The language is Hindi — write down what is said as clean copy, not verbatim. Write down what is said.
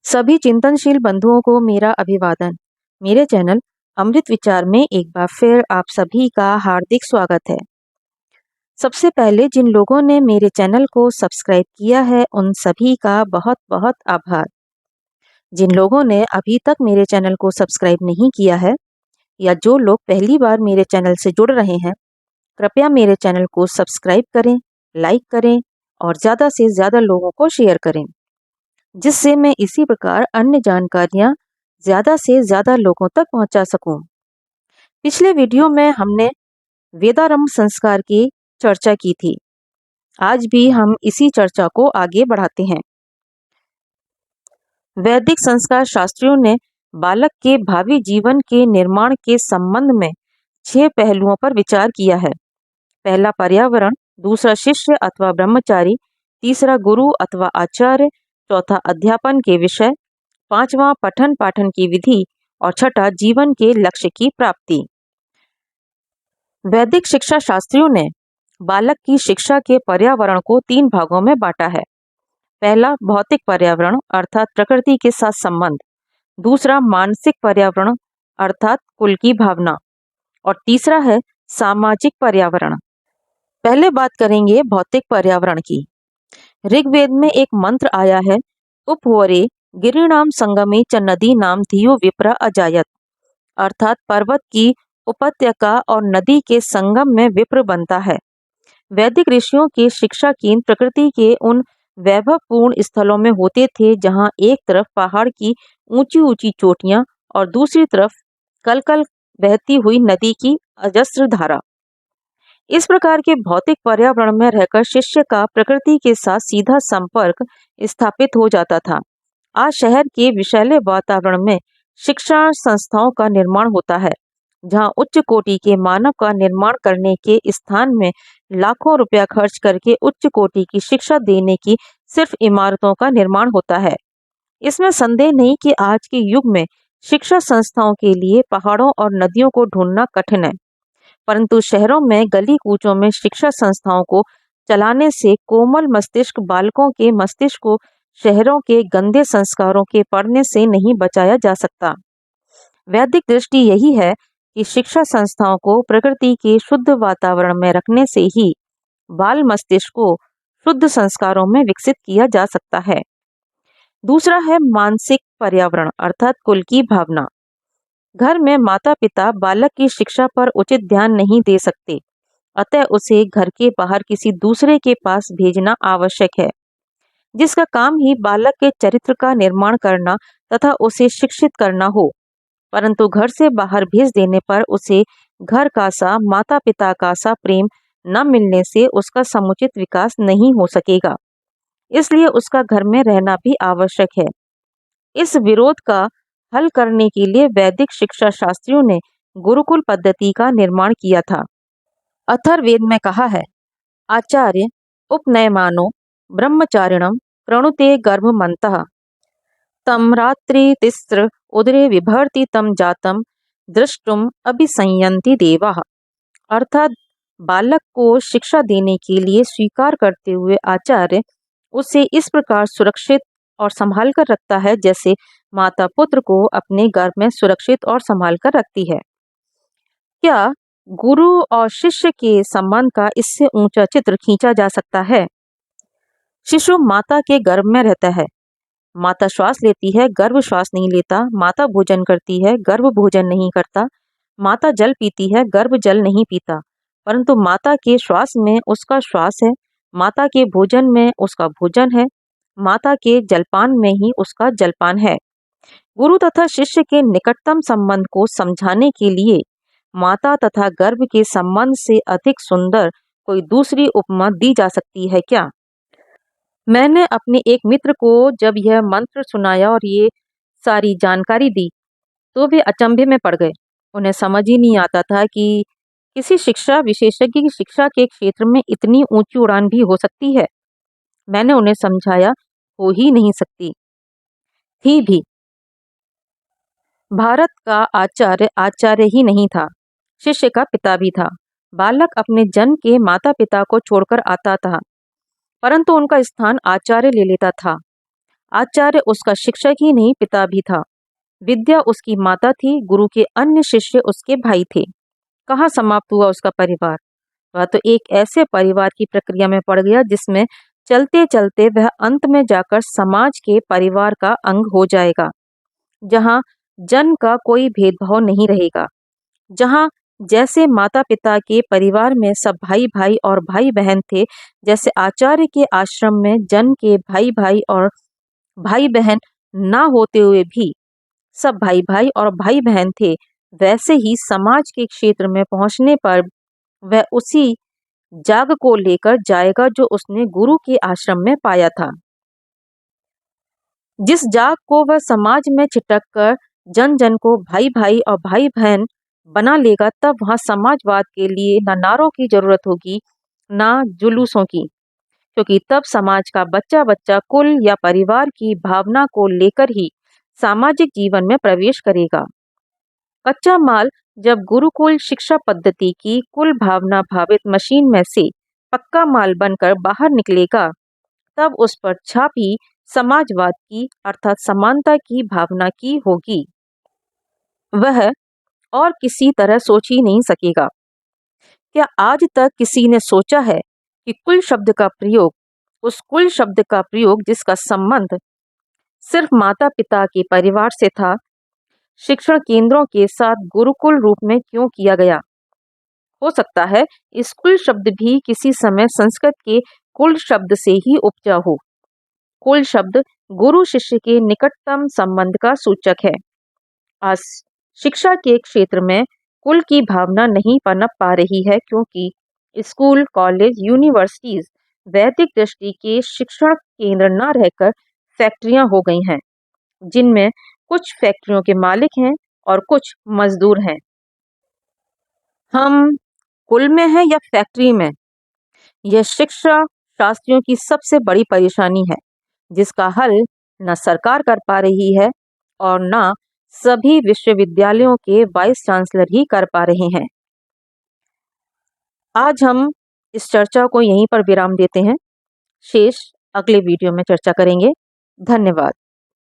सभी चिंतनशील बंधुओं को मेरा अभिवादन। मेरे चैनल अमृत विचार में एक बार फिर आप सभी का हार्दिक स्वागत है। सबसे पहले जिन लोगों ने मेरे चैनल को सब्सक्राइब किया है उन सभी का बहुत बहुत आभार। जिन लोगों ने अभी तक मेरे चैनल को सब्सक्राइब नहीं किया है या जो लोग पहली बार मेरे चैनल से जुड़ रहे हैं, कृपया मेरे चैनल को सब्सक्राइब करें, लाइक करें और ज़्यादा से ज़्यादा लोगों को शेयर करें, जिससे मैं इसी प्रकार अन्य जानकारियाँ ज़्यादा से ज़्यादा लोगों तक पहुंचा सकूं। पिछले वीडियो में हमने वेदारंभ संस्कार की चर्चा की थी। आज भी हम इसी चर्चा को आगे बढ़ाते हैं। वैदिक संस्कार शास्त्रियों ने बालक के भावी जीवन के निर्माण के संबंध में 6 पहलुओं पर विचार किया है। पहला पर्यावरण, दूसरा शिष्य अथवा ब्रह्मचारी, तीसरा गुरु अथवा आचार्य, चौथा अध्यापन के विषय, पांचवा पठन पाठन की विधि और छठा जीवन के लक्ष्य की प्राप्ति। वैदिक शिक्षा शास्त्रियों ने बालक की शिक्षा के पर्यावरण को 3 भागों में बांटा है। पहला भौतिक पर्यावरण अर्थात प्रकृति के साथ संबंध, दूसरा मानसिक पर्यावरण अर्थात कुल की भावना और तीसरा है सामाजिक पर्यावरण। पहले बात करेंगे भौतिक पर्यावरण की। ऋग्वेद में एक मंत्र आया है, उपवरे गिरिणाम संगमे च नदी नाम धियो विप्र अजायत, अर्थात पर्वत की उपत्यका और नदी के संगम में विप्र बनता है। वैदिक ऋषियों के शिक्षा केंद्र प्रकृति के उन वैभवपूर्ण स्थलों में होते थे जहां एक तरफ पहाड़ की ऊंची ऊंची चोटियां और दूसरी तरफ कलकल बहती हुई नदी की अजस्र धारा। इस प्रकार के भौतिक पर्यावरण में रहकर शिष्य का प्रकृति के साथ सीधा संपर्क स्थापित हो जाता था। आज शहर के विषैले वातावरण में शिक्षा संस्थाओं का निर्माण होता है, जहां उच्च कोटि के मानव का निर्माण करने के स्थान में लाखों रुपया खर्च करके उच्च कोटि की शिक्षा देने की सिर्फ इमारतों का निर्माण होता है। इसमें संदेह नहीं कि आज के युग में शिक्षा संस्थाओं के लिए पहाड़ों और नदियों को ढूंढना कठिन है, परंतु शहरों में गली कूचों में शिक्षा संस्थाओं को चलाने से कोमल मस्तिष्क बालकों के मस्तिष्क को शहरों के गंदे संस्कारों के पड़ने से नहीं बचाया जा सकता। वैदिक दृष्टि यही है कि शिक्षा संस्थाओं को प्रकृति के शुद्ध वातावरण में रखने से ही बाल मस्तिष्क को शुद्ध संस्कारों में विकसित किया जा सकता है। दूसरा है मानसिक पर्यावरण अर्थात कुल की भावना। घर में माता पिता बालक की शिक्षा पर उचित ध्यान नहीं दे सकते, अतः उसे घर के बाहर किसी दूसरे के पास भेजना आवश्यक है, जिसका काम ही बालक के चरित्र का निर्माण करना तथा उसे शिक्षित करना हो। परंतु घर से बाहर भेज देने पर उसे घर का सा माता पिता का सा प्रेम न मिलने से उसका समुचित विकास नहीं हो सकेगा। इसलिए उसका घर में रहना भी आवश्यक है। इस विरोध का हल करने के लिए वैदिक शिक्षा शास्त्रियों ने गुरुकुल पद्धति का निर्माण किया था। अथर्ववेद में कहा है, आचार्य उपनयमानो ब्रह्मचारिणम प्रणुते गर्भमन्तः तम रात्रि तिस्र उदरे विभर्ति तम जातम दृष्टुम अभिसंयन्ति देवाः, अर्थात बालक को शिक्षा देने के लिए स्वीकार करते हुए आचार्य उसे इस प्रकार सुरक्षित और संभाल कर रखता है जैसे माता पुत्र को अपने गर्भ में सुरक्षित और संभाल कर रखती है। क्या गुरु और शिष्य के संबंध का इससे ऊंचा चित्र खींचा जा सकता है? शिशु माता के गर्भ में रहता है। माता श्वास लेती है, गर्भ श्वास नहीं लेता। माता भोजन करती है, गर्भ भोजन नहीं करता। माता जल पीती है, गर्भ जल नहीं पीता। परंतु माता के श्वास में उसका श्वास है, माता के भोजन में उसका भोजन है, माता के जलपान में ही उसका जलपान है। गुरु तथा शिष्य के निकटतम संबंध को समझाने के लिए माता तथा गर्भ के संबंध से अधिक सुंदर कोई दूसरी उपमा दी जा सकती है क्या? मैंने अपने एक मित्र को जब यह मंत्र सुनाया और ये सारी जानकारी दी तो वे अचंभे में पड़ गए। उन्हें समझ ही नहीं आता था कि किसी शिक्षा विशेषज्ञ की शिक्षा के क्षेत्र में इतनी ऊंची उड़ान भी हो सकती है। मैंने उन्हें समझाया, हो ही नहीं सकती थी भी। भारत का आचार्य आचार्य ही नहीं था, शिष्य का पिता भी था। बालक अपने जन्म के माता पिता को छोड़कर आता था, परंतु उनका स्थान आचार्य ले लेता था। आचार्य उसका शिक्षक ही नहीं, पिता भी था। विद्या उसकी माता थी, गुरु के अन्य शिष्य उसके भाई थे। कहाँ समाप्त हुआ उसका परिवार? वह तो एक ऐसे परिवार की प्रक्रिया में पड़ गया जिसमें चलते चलते वह अंत में जाकर समाज के परिवार का अंग हो जाएगा, जहाँ जन्म का कोई भेदभाव नहीं रहेगा, जहाँ जैसे माता पिता के परिवार में सब भाई भाई और भाई बहन थे, जैसे आचार्य के आश्रम में जन्म के भाई भाई और भाई बहन ना होते हुए भी सब भाई भाई और भाई बहन थे, वैसे ही समाज के क्षेत्र में पहुंचने पर वह उसी जाग को लेकर जाएगा जो उसने गुरु के आश्रम में पाया था। जिस जाग को वह समाज में छिटक कर जन जन को भाई भाई और भाई बहन बना लेगा, तब वहां समाजवाद के लिए ना नारों की जरूरत होगी, ना जुलूसों की, क्योंकि तब समाज का बच्चा बच्चा कुल या परिवार की भावना को लेकर ही सामाजिक जीवन में प्रवेश करेगा। कच्चा माल जब गुरुकुल शिक्षा पद्धति की कुल भावना भावित मशीन में से पक्का माल बनकर बाहर निकलेगा, तब उस पर छापी समाजवाद की अर्थात समानता की भावना की होगी। वह और किसी तरह सोच ही नहीं सकेगा। क्या आज तक किसी ने सोचा है कि कुल शब्द का प्रयोग, उस कुल शब्द का प्रयोग जिसका संबंध सिर्फ माता पिता के परिवार से था, शिक्षण केंद्रों के साथ गुरुकुल रूप में क्यों किया गया? हो सकता है इस कुल शब्द भी किसी समय संस्कृत के कुल शब्द से ही उपजा हो। कुल शब्द गुरु शिष्य के निकटतम संबंध का सूचक है। आज शिक्षा के क्षेत्र में कुल की भावना नहीं पनप पा रही है, क्योंकि स्कूल, कॉलेज, यूनिवर्सिटीज वैदिक दृष्टि के शिक्षण केंद्र न रहकर फैक्ट्रियां हो गई हैं, जिनमें कुछ फैक्ट्रियों के मालिक हैं और कुछ मजदूर हैं। हम कुल में हैं या फैक्ट्री में, यह शिक्षा शास्त्रियों की सबसे बड़ी परेशानी है, जिसका हल न सरकार कर पा रही है और न सभी विश्वविद्यालयों के वाइस चांसलर ही कर पा रहे हैं। आज हम इस चर्चा को यहीं पर विराम देते हैं। शेष अगले वीडियो में चर्चा करेंगे। धन्यवाद।